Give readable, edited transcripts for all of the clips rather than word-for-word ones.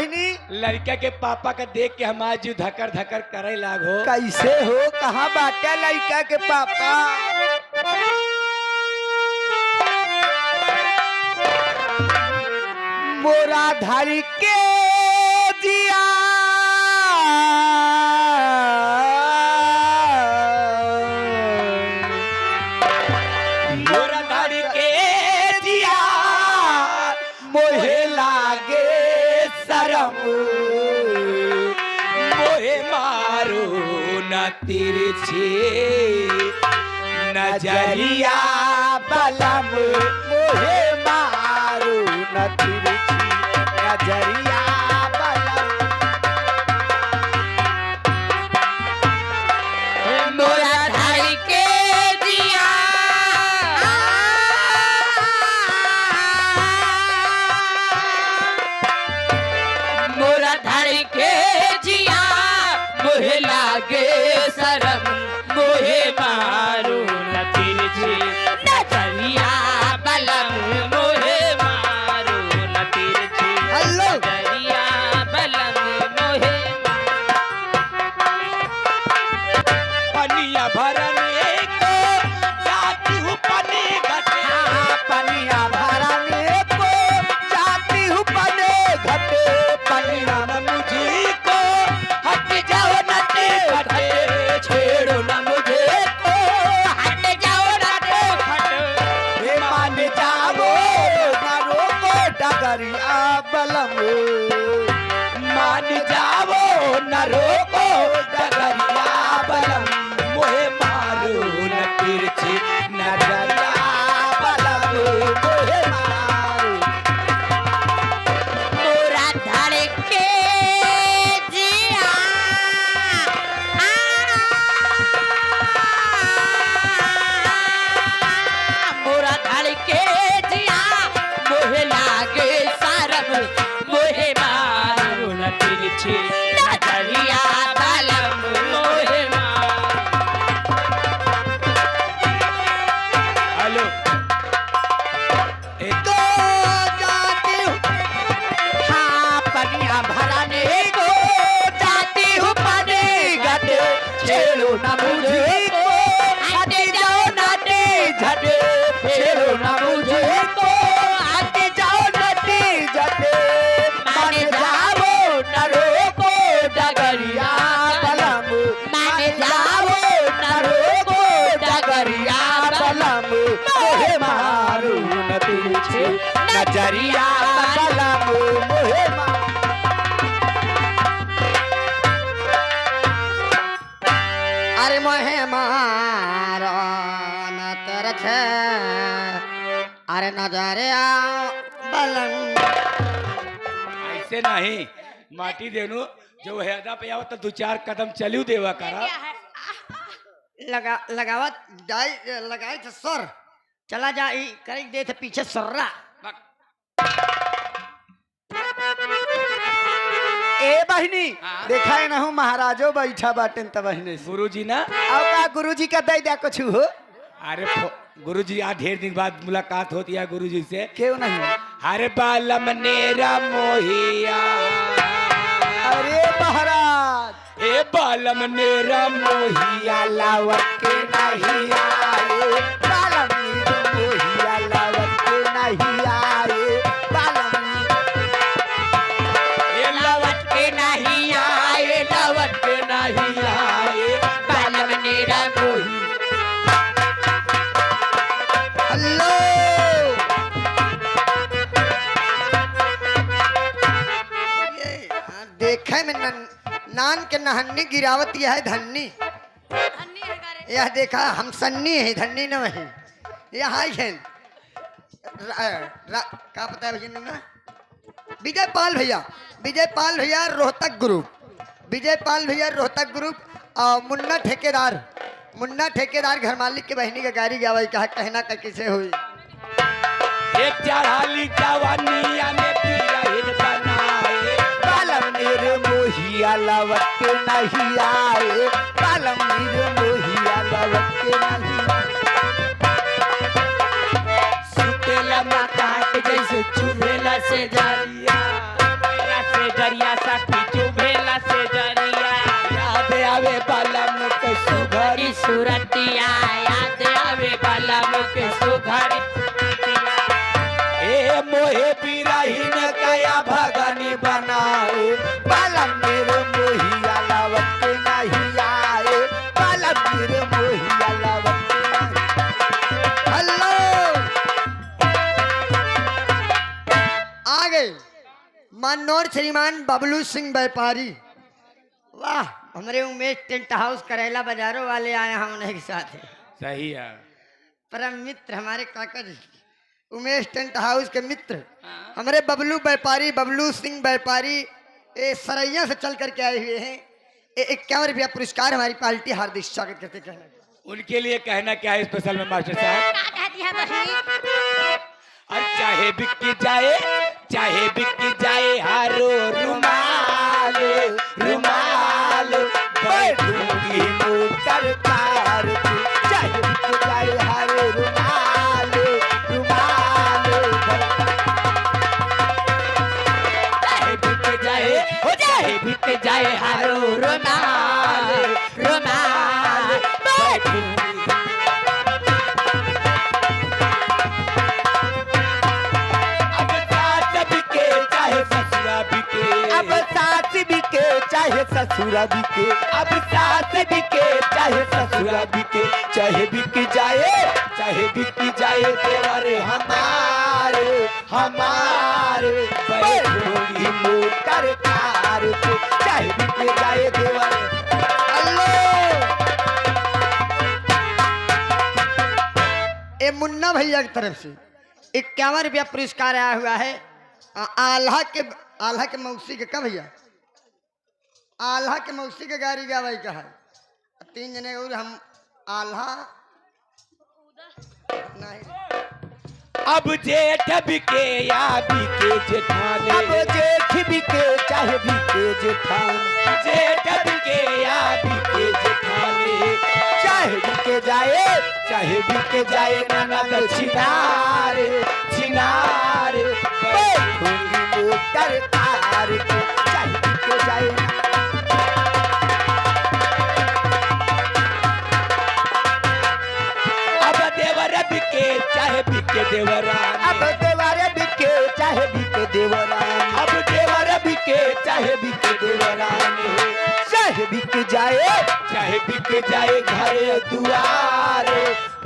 बहनी लड़का के पापा का देख के हमार जीव धकर धकर करे लागो। कैसे हो कहाँ बाटे लड़का के पापा? मोरा धारी के दिया मोरा धारी के दिया मोहे लागे शरम मोहे मारो न तिरछी नजरिया बलम मोहे मारू न तिरछी नजरिया बलम मोरा धारी के दिया मोरा धारी के जिया मोहे लागे शरम मोहे मारो न तिरछी नजरिया बलम मोहे मारो न तिरछी हेलो नजरिया बलम मोहे पनिया भरने को जाती हूँ पनी घटे पनिया भराने को जाती हूँ पने घटे पनिया मुझे को हट जाओ नटे घटे छेड़ो न मुझे को हट जाओ नटे घटे मान जाओ न रोको डगरिया बलम मान जाओ न रोको डगरिया बलम मोहे मारो न तिरछी नजरिया बलम मोहे मारो मोरा धड़ के जिया मोरा धड़ के जिया मोहे लागे शरम मोहे मारो न तिरछी नजरिया बलम मोहे मारो हेलो तो जाती हूँ हाँ पनिया भराने को जाती हूँ पने घटे छेड़ो न मुझे को हट जाओ नाटे झटे छेड़ो न मुझे को हट जाओ नाटे झटे मान जाओ न रोको डगरिया बलम मान जाओ न रोको डगरिया बलम मोहे मारू न तिरछी नजरिया बलम मोहे मारू अरे मोहे मारो न तिरछी अरे नजरिया बलम ऐसे नहीं माटी देनु जो हैदा पे आओ तो दो चार कदम चलियो देवा करा लगावत लगाई तो सर चला जाई करी दे थे पीछे सर्रा ए बहिनी हाँ? देखा है ना हूँ महाराजो बैठा बाटन त बहिनी से गुरुजी ना अब का गुरुजी का दे दिया कुछ हो अरे गुरुजी आज ढेर दिन बाद मुलाकात होती है गुरुजी से क्यों नहीं अरे बालम नेरा मोहिया अरे महाराज ए बालम नेरा मोहिया लावत के नहीं आए बालम मोहिया लावत के नहीं आए बालम ए लवट के नहीं आए लवट के नहीं आए बालम नेरा मोहिया हेलो देखे में नान के नहन्नी गिरावत यह है धन्नी यह देखा हम सन्नी है धन्नी न वही यहाँ है क्या पता है भैया ना विजय पाल भैया रोहतक ग्रुप और मुन्ना ठेकेदार घर मालिक के बहनी के गाड़ी गावाई कहा कहना का किसे हुई एक चढ़ाली जवानिया में पिया बनाए बालम मेरे मोहिया लवट के नहीं आए बालम मेरे मोहिया लवट के नहीं सुतेला माता जैसे चुभेला से जरिया सूरतिया याद आवे बलम के सुघर ए मोहे बिरहिन कया भगनी बनाए बलम मेरे मोहिया लावत के नहीं आए बलम मेरे मोहिया लावत के नहीं। हेलो आ गए मनोर श्रीमान बबलू सिंह व्यापारी। वाह, हमारे उमेश टेंट हाउस करेला बाजारों वाले आए हैं उन्हीं के साथ है। सही है। परम मित्र हमारे काका जी उमेश टेंट हाउस के मित्र हमारे बबलू व्यापारी, बबलू सिंह व्यापारी ये सरैया से चल करके आए हुए हैं। 51 रुपया पुरस्कार हमारी पार्टी हार्दिक स्वागत करते कहना। उनके लिए कहना क्या है स्पेशल में मास्टर साहब? और चाहे बिक जाए, चाहे बिक जाए हारो रुमाल रुमाल बैठूंगी मोटर कार पे। चाहे बिक जाए हारो रुमाल रुमाल चाहे बिक जाए, हो चाहे बिक जाए हारो रुमाल रुमाल बैठूंगी। अब सास बिके चाहे ससुरा बिके, अब सास बिके चाहे ससुरा बिके, चाहे बिक जाए, चाहे बिक जाए देवरे हमारे हमारे बैठोगी मोटर कार पे। चाहे बिक जाए देवरे। ये मुन्ना भैया की तरफ से 51 रुपया पुरस्कार आया हुआ है। आल्हा के मौसी के का भैया आल्हा के मौसी के गाड़ी गावाई का है 3 जने और हम आल्हा नहीं। अब जेठ बिके या बिके जेठानी, अब जेठ बिके चाहे बिके जेठानी, जेठ बिके या बिके जेठानी, चाहे बिके जाए, चाहे बिके जाए ननद छिनार छिनार बैठूंगी मोटर कार पे। चाहे बिके जाए अब देवर बिके चाहे बिके देवरानी, अब देवारे बिके चाहे बिके देवरानी, अब देवर बिके चाहे बिके देवरानी, चाहे बिक जाए, चाहे बिक जाए घर दुआर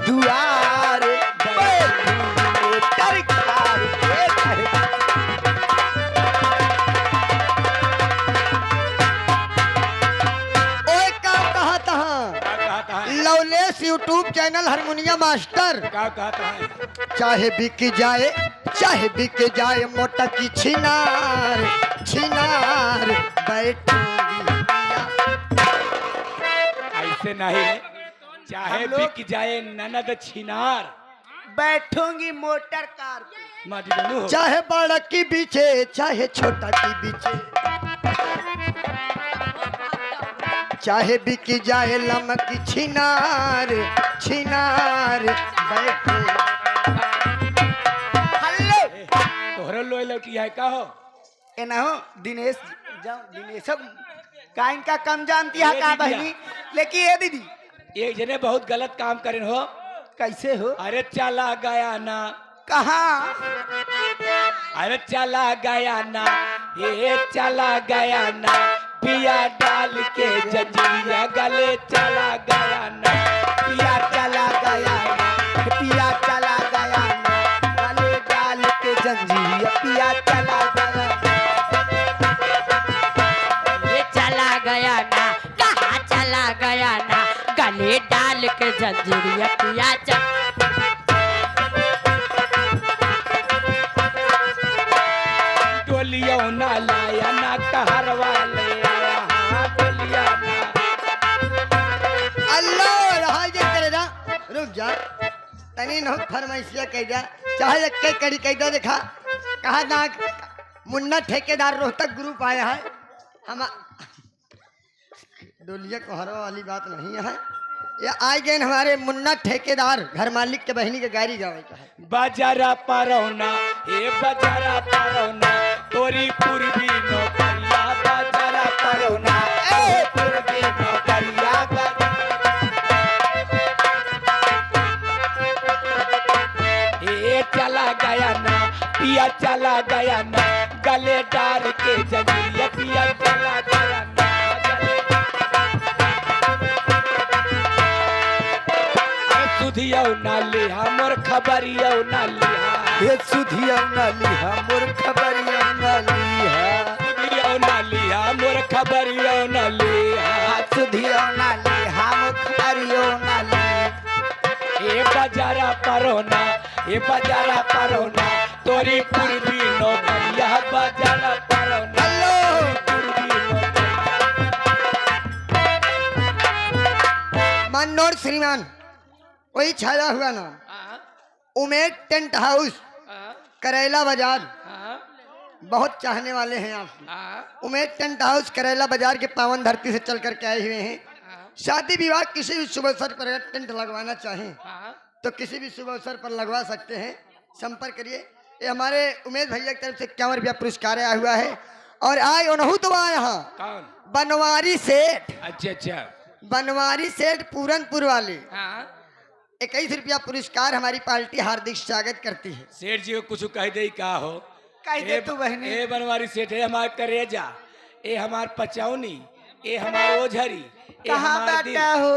दुआर बैठूंगी मोटर कार पे। चाहे ओए का कहा तहा क्या कहता है? Loveless YouTube channel harmonium master. क्या कहता है? चाहे बिक जाए, चाहे बिक जाए मोटा की छिनार छिनार बैठूंगी ऐसे नहीं, चाहे बिक जाए ननद छिनार बैठूंगी मोटर कार पे। मजनू हो। चाहे बड़ा की बीचे चाहे छोटा की बीचे, चाहे बिक जाए लमकी छिनार छिनार बैठे। हल्लो तोहरे लोई लौटी है का हो? ए ना हो दिनेश जाओ दिनेश का इनका कम जानती है ये का दीदी बहनी, लेकिन ये दीदी एक जने बहुत गलत काम करे हो। कैसे हो? अरे चला गया ना, कहाँ? अरे चला गया ना, ये चला गया ना, पिया डाल के जंजीरिया गले चला गया ना, पिया चला गया ना, पिया चला गया ना, गले डाल के जंजीर पिया चला गया ना। ये चला गया ना, कहाँ चला गया ना, गले डाल के जंजीरिया पिया डोलियो ना लाया ना कहर वाले, हाँ डोलिया ना। अल्लाह रहा ये करे ना, रुक जा तनी न फरमाइशिया कह जा, चाहे एक कड़ी कह दो। देखा कहा ना मुन्ना ठेकेदार रोहतक ग्रुप आया है। हम डोलिया कोहरा वाली बात नहीं है, ये आए गए हमारे मुन्ना ठेकेदार घर मालिक के बहनी के गाड़ी गावे का है। बाजारा परौना, ए बाजारा परौना, तोरी पूर्वी नौकरिया बाजारा परौना, ए पूर्वी नौकरिया गले डाल के जंजीरिया पिया चला गया ना गले सुधिया ना लिहा मोर खबरिया ना लिहा हे सुधिया न लिहा मोर खबरिया न लिहा सुधिया ना लिहा मोर खबरिया ना लिहा सुधिया न लिहा मोर खबरिया न लिहा ए बाजारा परोना ए बाजारा परोना तोरी पूर्वी नौकरिया बाजारा परोना पूर्वी मनोर श्रीमान वही छाया हुआ नाम उमेद टेंट हाउस करेला बाजार। बहुत चाहने वाले हैं आप। उमेद टेंट हाउस करेला बाजार के पावन धरती से चल करके आए हुए हैं। शादी विवाह किसी भी शुभ अवसर पर अगर टेंट लगवाना चाहें तो किसी भी शुभ अवसर पर लगवा सकते हैं। संपर्क करिए। ये हमारे उमेद भैया की तरफ से 51 रुपया पुरस्कार आया हुआ है। और आए उन्हों तो यहाँ कौन? बनवारी सेठ। अच्छा अच्छा बनवारी सेठ पूरनपुर वाले हाँ 21 रुपया पुरस्कार हमारी पार्टी हार्दिक स्वागत करती है। सेठ जी को कुछ कह दे का हो कह दे तू बहनी ए बनवारी सेठ है हमार करेजा ए हमार पचौनी ए हमार ओझरी कहाँ बैठा हो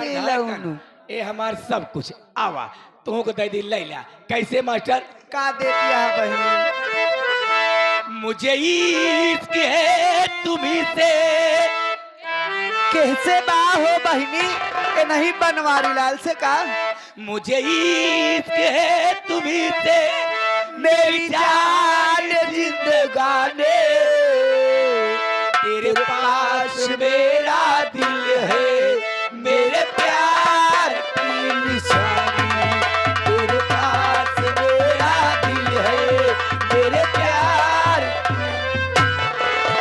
बिलौनु ए हमार सब कुछ आवा तुम को दे दी लैला कैसे मास्टर का दे दिया बहनी मुझे इश्क है तुम्ही से कैसे बा हो बहनी के नहीं बनवारी लाल से का मुझे इश्क है तुम्ही से मेरी जान जिंदगानी तेरे पास मेरा दिल है मेरे प्यार की निशानी तेरे पास मेरा दिल है मेरे प्यार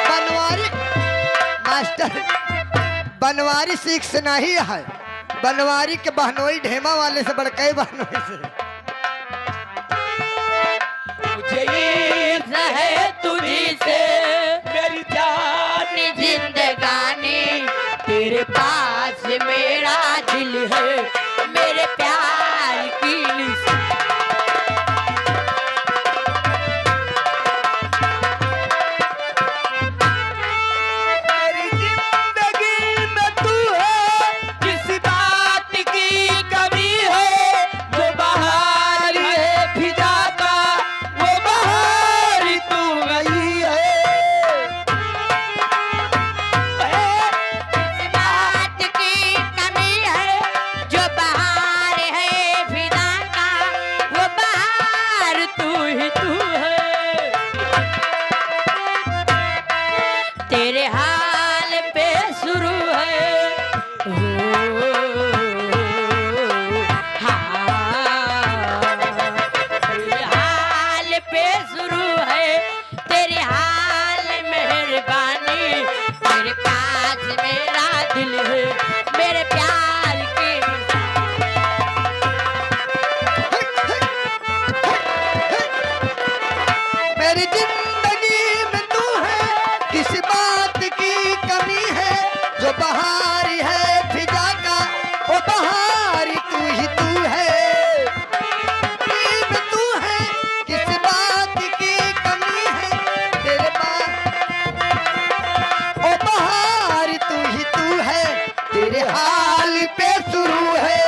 बनवारी मास्टर बनवारी सीख से नहीं है। बनवारी के बहनोई ढेमा वाले से बड़कई बहनोई से मुझे इश्क है तुझी से मेरी जान जिंदगानी तेरे पास मेरा दिल है मेरे प्यार की निशानी। मेरी जिंदगी में तू है किसी बात की कमी है जो बहार है फिजा का वो बहार तू गई बात की कमी है जो बहार है फिदा का वो बहार तू ही तू है। तेरे हाल पे शुरू है तेरे हाल पे शुरू है तेरे हाल मेहरबानी तेरे पास मेरा दिल है मेरे प्यार की मेरी जिंदगी में तू है किस बात की कमी है जो बहार है फिजा का वो बहार तू ही तू है। जिंदगी में तू है किस बात की कमी है तेरे पास वो बहार तू ही तू है तेरे हाल पे शुरू है।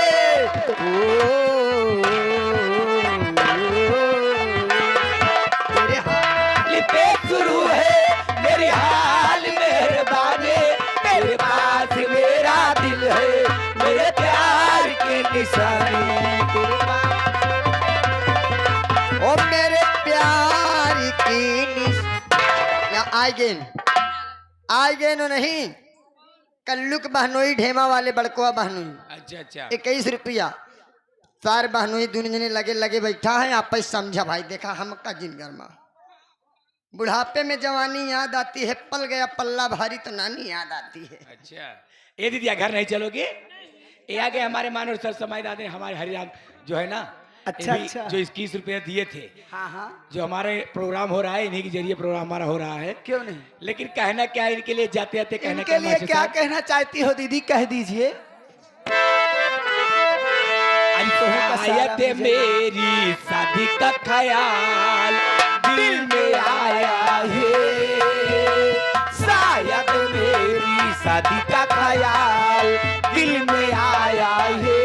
तेरे हाल पे शुरू है मेरी हाल मेहरबानी तेरे पास मेरा दिल है मेरे प्यार की निशानी तेरे पास ओ मेरे प्यार की आए गए नहीं कल्लुक बहनोई ढेमा वाले बड़कुआ बहनोई अच्छा अच्छा 21 रुपया सार बहनोई दुनिया जने लगे लगे बैठा है आप समझा भाई देखा हम का जिनगर माँ बुढ़ापे में जवानी याद आती है पल गया पल्ला भारी तो नानी याद आती है। अच्छा ये दीदी घर नहीं चलोगे ये आगे हमारे मानो सर समय दादे हमारे हरिराम जो है ना अच्छा, ये भी अच्छा। जो 21 रुपये दिए थे हाँ हाँ जो हमारे प्रोग्राम हो रहा है इन्हीं के जरिए प्रोग्राम हमारा हो रहा है क्यों नहीं लेकिन कहना क्या है इनके लिए जाते जाते कहना इनके लिए मास्टर क्या साहब? कहना चाहती हो दीदी कह दीजिए आज तो है का सारा आयत मुझे- मेरी शादी का ख्याल दिल में आया शादी का ख्याल दिल में आया है,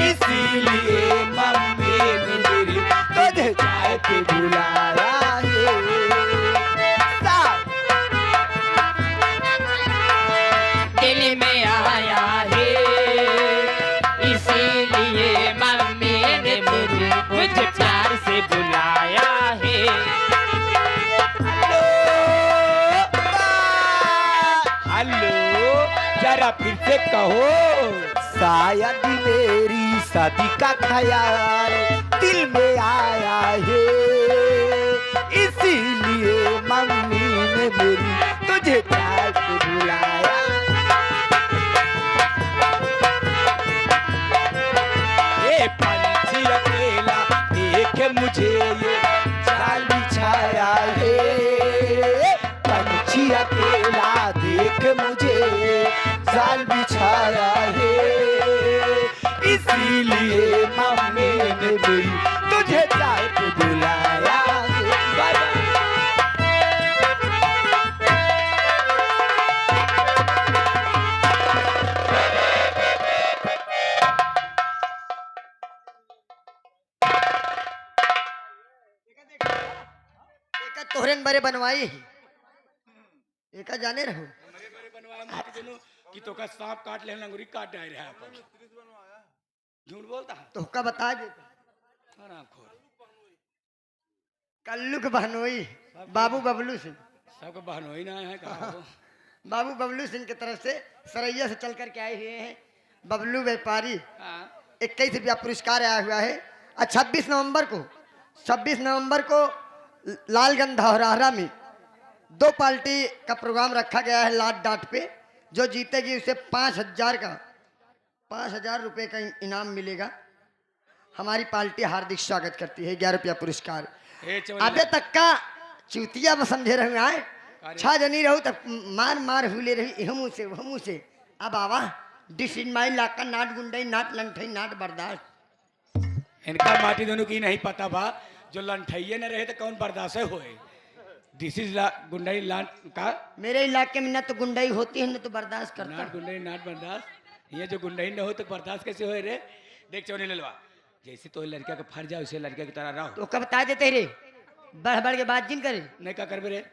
इसीलिए मम्मी ने मेरी तुझे चाय पे बुलाया है। दिल में आया है, इसीलिए मम्मी ने मुझे प्यार से बुलाया है। हेलो, जरा फिर से कहो। शायद मेरी शादी का ख्याल दिल में आया है, इसीलिए मम्मी ने मेरी तुझे चाय पे बुलाया। ये पंछी अकेला देख मुझे ये जाल बिछाया है, पंछी अकेला देख मुझे जाल बिछाया है, इसीलिए मम्मी ने मेरी तुझे चाय पे बुलाया है। Bye bye. एका तोहरेन बरे बनवाई एका जाने रहो कि तो का सांप काट ले लंगुरी काट डाल रहा है अपन झूठ बोलता है तो का बता दे हरामखोर कल्लू के बहनोई बाबू बबलू सिंह सबको बहन हो ही ना है कहा बाबू बबलू सिंह की तरफ से सरैया से चल करके आए हुए हैं बबलू व्यापारी। हाँ 21 रुपया पुरस्कार आया हुआ है। और 26 नवंबर को लालगंज धौरहरा में 2 पार्टी का प्रोग्राम रखा गया है लाट डाट पे। जो जीतेगी उसे 5,000 रुपये का इनाम मिलेगा। हमारी पार्टी हार्दिक स्वागत करती है। 11 रुपया पुरस्कार। ए अबे तक का चूतिया समझे रहे आए छा जनी रहू तब मार मार हुले रही हमू से अब आवा डिस इन माई लाका नाट गुंडई नाट लंठई नाट बर्दाश्त। इनका माटी दोनों की नहीं पता बा जो लंठइये न रहे तो कौन बर्दाश्त होए। दिस इज गुंडई लाट का मेरे इलाके में न तो गुंडई होती है न तो बर्दाश्त करता। नाट गुंडई नाट बर्दाश्त। ये जो गुंडई न हो तो बर्दाश्त कैसे होए रे। देख चौनी ललवा जैसे तो लड़का का फर जाओ उसे लड़का की तरह रहो। तो कब बता देते रे बढ़ बढ़ के बात जिन करे नहीं का करबे रे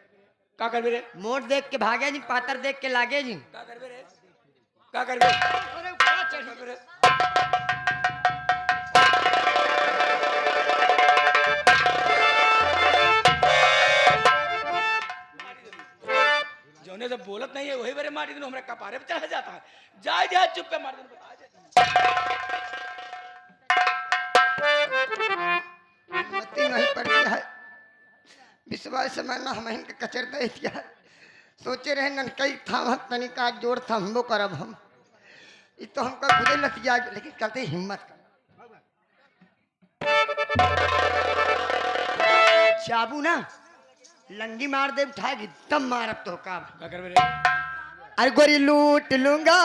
का करबे रे मोट देख के भागे जी पातर देख के लागे जी का करबे रे का करबे अरे बड़ा चढ़ करबे रे। जौने से बोलत नहीं है वही बरे माटी दिन हमरा कपारे पे चढ़ा जाता है। जाए जाए चुप पे मार दिन बता मती नहीं पड़ती है विश्वास समय न हम इनके कचर दे दिया। सोचे रहे न कई थाम तनिका जोड़ थम्बो करब हम ये तो हमका खुदे लतिया लेकिन करते हिम्मत चाबू ना लंगी मार दे उठा के दम मारब तो का करबे रे अरे गोरी लूट लूंगा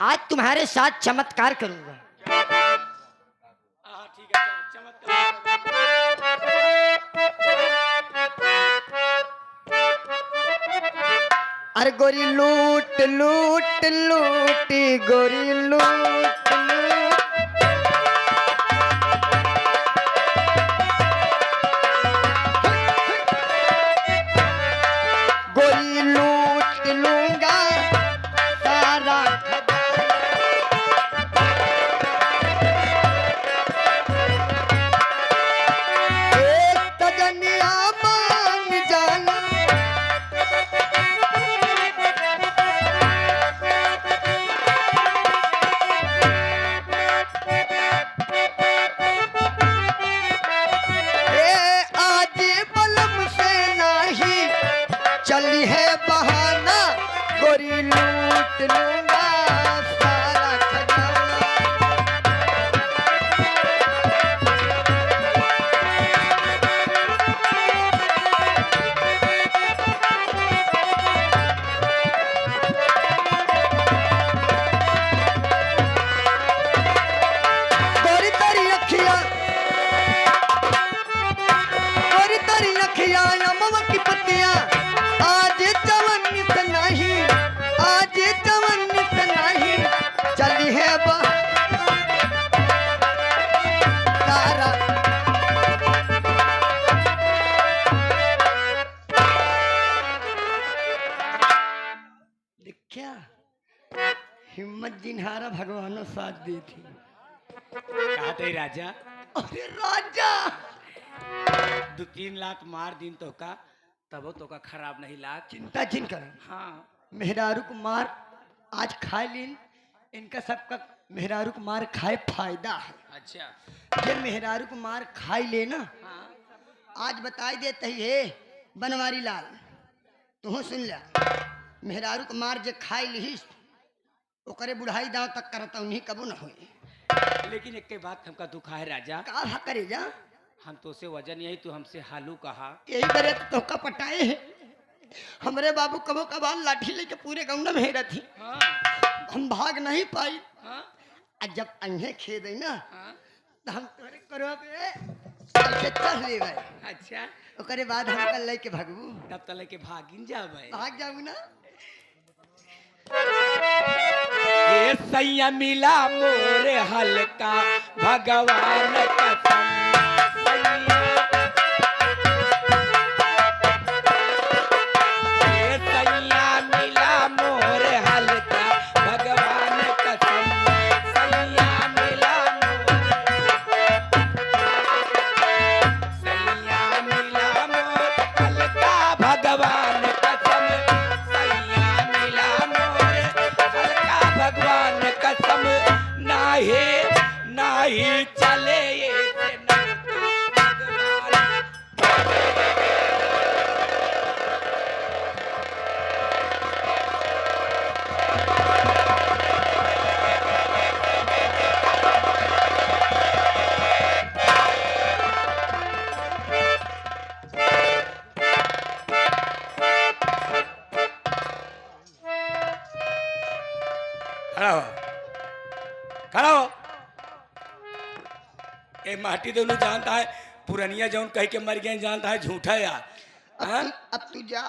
आज तुम्हारे साथ चमत्कार करूंगा। हां ठीक है चमत्कार। अरे गोरी लूट लूट लूट गोरी लूट लूट गोरी लूट लूंगा सारा एक तजनिया मान जाना चली है बहाना गोरी लूट लूंगा सारा खजाना। गोरी तेरी अखियां जोगिया आज जवन से नहीं, आज जवन से नहीं चली है तारा। देखा हिम्मत जिन्हारा भगवानों साथ दी थी। कहा थे राजा अरे राजा 2-3 लात मार दिन तो का तब तो का खराब नहीं लाग। चिंता जिन कर हाँ मेहरारू को मार आज खाए लीन, इनका सबका मेहरारू को मार खाए फायदा है। अच्छा ये मेहरारू को मार खाई ले ना, हाँ आज बताई देते ही है बनवारी लाल, तू सुन लिया। मेहरारू को मार जे खाई लिहिस ओकरे बुढ़ाई दाव तक करता उन्हीं कबू न हुई। लेकिन एक के बात हमका दुखा है राजा, का करे जा हम तो से वजन यही तो हमसे हालू कहा। यही करे तो का पटाए है। हमरे बाबू कबो कबाल लाठी लेके पूरे गाँव में हेरा थी, हाँ हम भाग नहीं पाई। हाँ आज जब अन्हे खेद है ना हाँ तो हम तोरे करो पे ऐसे चढ़ ले भाई। अच्छा ओकरे बाद हम कल लेके भागबू, तब तले के भागिन जाबे। भाग जाऊ ना। ये सैया मिला मोरे हल्का भगवान कसम सैया। ये सैया मिला मोरे हल्का भगवान कसम सैया मिला सैया मिला मोर हल्का भगवान कसम सैया मिला मोर हल्का भगवान कसम नाही नाही चले ये से ना भगवान। खड़ा हो खड़ा हो। ए माटी दोनों जानता है पुरनिया जौन कह के मर गए जानता है झूठा यार। हाँ? अब तू जा,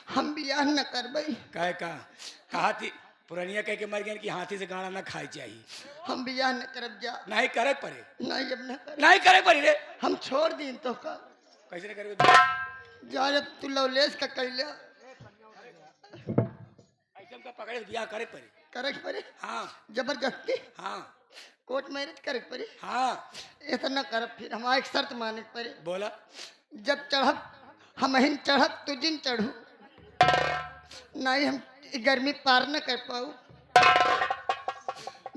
हम बियाह न करबई। कहे कहा थी पुरनिया कह के मर गए कि हाथी से गाना ना खाई चाहिए। हम बियाह न करब जा। नहीं करे पड़े नहीं अब न कर, नहीं करे पड़े रे। हम छोड़ दी तो का कैसे नहीं करे जा जब तू लवलेस का कर लिया ऐसे हमका पकड़े बियाह करे पड़े। करे पड़े हाँ जबरदस्ती हाँ कोर्ट मैरिज करे पड़े। हाँ इतना करब फिर हमारा एक शर्त माने पड़े। बोला जब चढ़ब हम हिन चढ़ब तू जिन चढ़ू, नहीं हम गर्मी पार न कर पाऊ।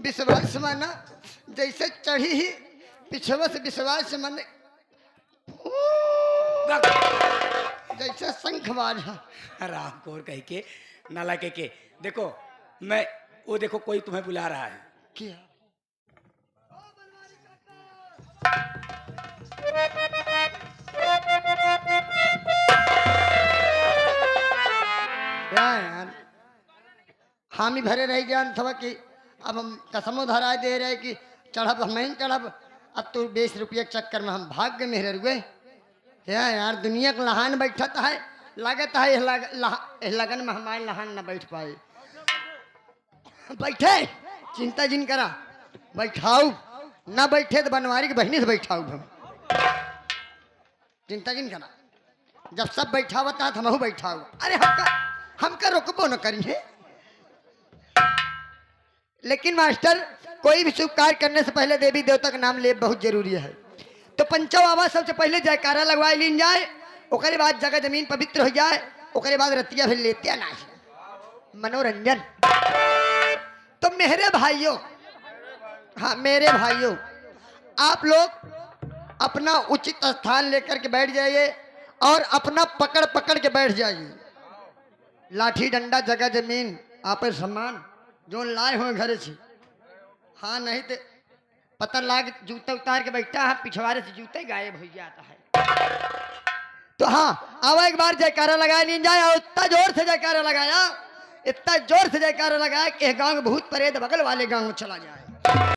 विश्वास माना जैसे चढ़ी ही पिछवा से विश्वास माने जैसे शंख बाजा। राम कौर कह के नाला कह के देखो मैं वो देखो कोई तुम्हें बुला रहा है। क्या यार हामी भरे रह जान थवा कि अब हम कसमों धरा दे रहे कि चढ़ब हम नहीं चढ़ब। अब तो 20 रुपये के चक्कर में हम भाग गए मेहर हुए। यार दुनिया का लहान बैठा है, लागत है इस लगन में हमारे लहान न बैठ पाए। बैठे चिंता जिन करा, बैठाऊ ना बैठे तो बनवारी की बहनी से बैठाऊ हम। चिंता जिन करा, जब सब बैठा हुआ था हम बैठाऊ। अरे हमका रोकबो न करी है। लेकिन मास्टर कोई भी शुभ कार्य करने से पहले देवी देवता का नाम ले बहुत जरूरी है। तो पंचो आवाज सबसे पहले जयकारा लगवाई लीन जाए, ओकरे बाद जगह जमीन पवित्र हो जाए, ओकरे बाद रतिया फिर लेते ना मनोरंजन। तो मेरे भाइयों, हाँ मेरे भाइयों, आप लोग अपना उचित स्थान लेकर के बैठ जाइए और अपना पकड़ पकड़ के बैठ जाइए। लाठी डंडा जगह जमीन आप सम्मान जो लाए हुए घर से, हाँ नहीं तो पता लाग जूते उतार के बैठा है, पिछवाड़े से जूते गायब हो जाता है। तो हाँ आओ एक बार जयकारा लगाया नहीं जाए, और इतना जोर से जयकारा लगाया, इतना जोर से जयकारा लगाया कि गांव भूत प्रेत बगल वाले गांव में चला जाए।